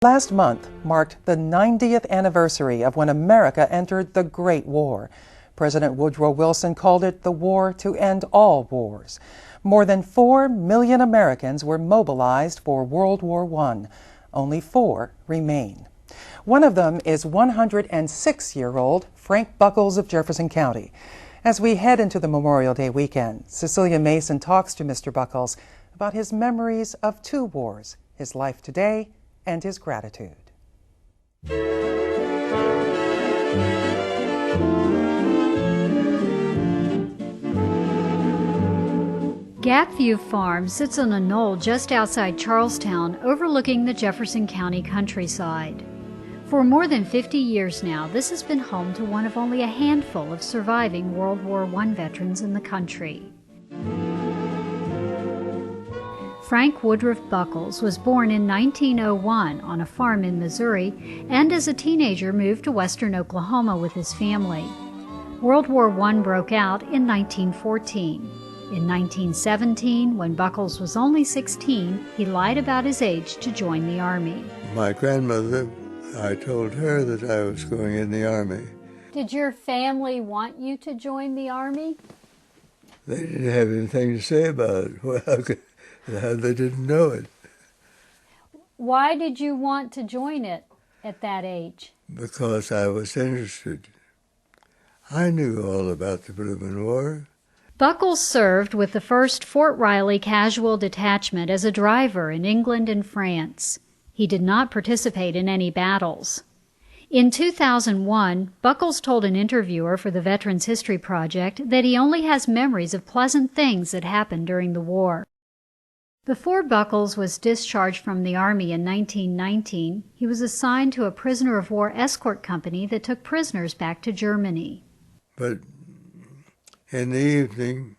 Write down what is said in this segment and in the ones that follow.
Last month marked the 90th anniversary of when America entered the Great War. President Woodrow Wilson called it the war to end all wars. More than 4 million Americans were mobilized for World War I. Only 4 remain. One of them is 106-year-old Frank Buckles of Jefferson County. As we head into the Memorial Day weekend, Cecelia Mason talks to Mr. Buckles about his memories of 2 wars, his life today, and his gratitude. Gapview Farm sits on a knoll just outside Charlestown, overlooking the Jefferson County countryside. For more than 50 years now, this has been home to one of only a handful of surviving World War I veterans in the country. Frank Woodruff Buckles was born in 1901 on a farm in Missouri, and as a teenager moved to western Oklahoma with his family. World War I broke out in 1914. In 1917, when Buckles was only 16, he lied about his age to join the Army. My grandmother, I told her that I was going in the Army. Did your family want you to join the Army? They didn't have anything to say about it. Well, they didn't know it. Why did you want to join it at that age? Because I was interested. I knew all about the Bloomin' War. Buckles served with the 1st Fort Riley Casual Detachment as a driver in England and France. He did not participate in any battles. In 2001, Buckles told an interviewer for the Veterans History Project that he only has memories of pleasant things that happened during the war. Before Buckles was discharged from the Army in 1919, he was assigned to a prisoner of war escort company that took prisoners back to Germany. But in the evening,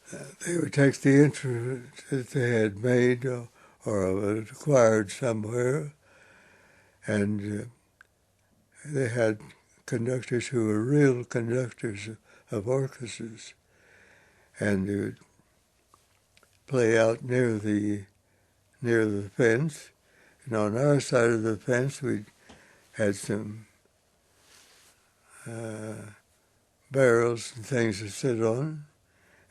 they would take the interest that they had made or acquired somewhere, and they had conductors who were real conductors of orchestras, and they would play out near the fence, and on our side of the fence we had some barrels and things to sit on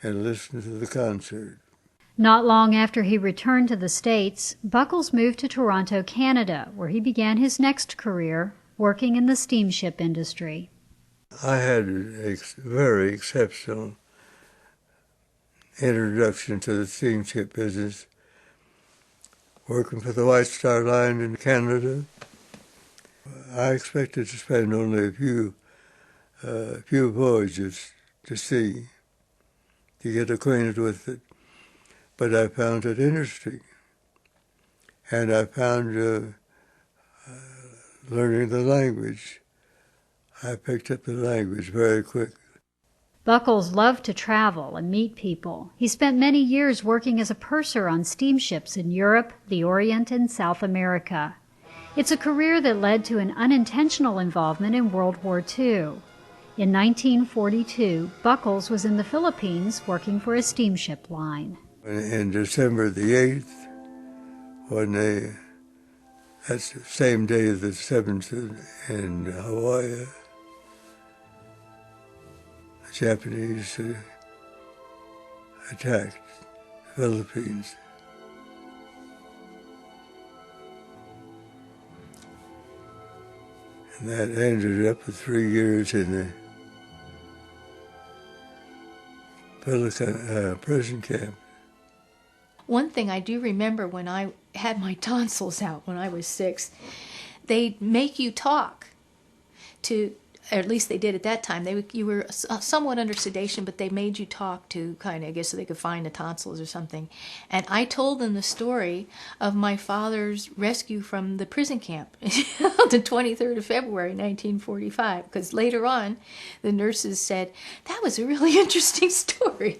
and listen to the concert. Not long after he returned to the States, Buckles moved to Toronto, Canada, where he began his next career, working in the steamship industry. I had a very exceptional introduction to the steamship business, working for the White Star Line in Canada. I expected to spend only a few voyages to sea, to get acquainted with it, but I found it interesting, and I found learning the language. I picked up the language very quick. Buckles loved to travel and meet people. He spent many years working as a purser on steamships in Europe, the Orient, and South America. It's a career that led to an unintentional involvement in World War II. In 1942, Buckles was in the Philippines working for a steamship line. In December the 8th, that's the same day as the 7th in Hawaii, the Japanese attacked the Philippines. And that ended up with 3 years in the prison camp. One thing I do remember when I had my tonsils out when I was 6, they'd make you talk to, or at least they did at that time. You were somewhat under sedation, but they made you talk to kind of, I guess, so they could find the tonsils or something. And I told them the story of my father's rescue from the prison camp the 23rd of February, 1945, because later on the nurses said, that was a really interesting story.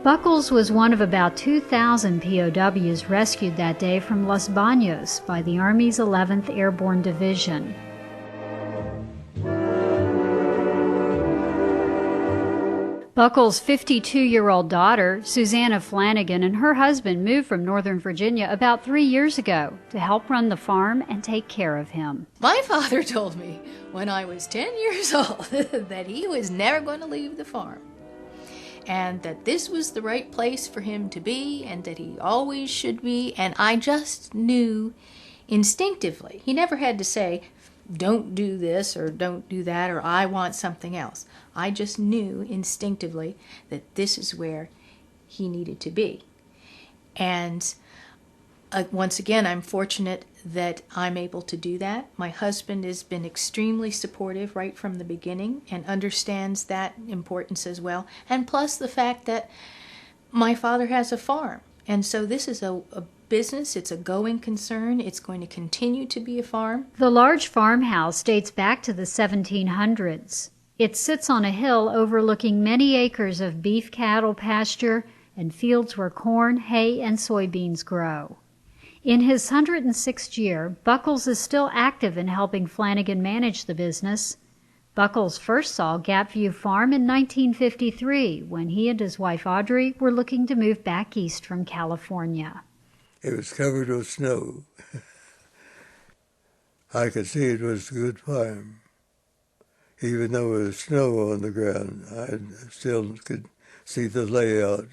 Buckles was one of about 2,000 POWs rescued that day from Los Baños by the Army's 11th Airborne Division. Buckles' 52-year-old daughter, Susanna Flanagan, and her husband moved from Northern Virginia about 3 years ago to help run the farm and take care of him. My father told me when I was 10 years old that he was never going to leave the farm, and that this was the right place for him to be, and that he always should be, and I just knew instinctively. He never had to say, don't do this or don't do that or I want something else. I just knew instinctively that this is where he needed to be. And once again, I'm fortunate that I'm able to do that. My husband has been extremely supportive right from the beginning and understands that importance as well. And plus the fact that my father has a farm. And so this is a business, it's a going concern, it's going to continue to be a farm. The large farmhouse dates back to the 1700s. It sits on a hill overlooking many acres of beef cattle pasture and fields where corn, hay, and soybeans grow. In his 106th year, Buckles is still active in helping Flanagan manage the business. Buckles first saw Gapview Farm in 1953 when he and his wife Audrey were looking to move back east from California. It was covered with snow. I could see it was a good farm. Even though there was snow on the ground, I still could see the layout.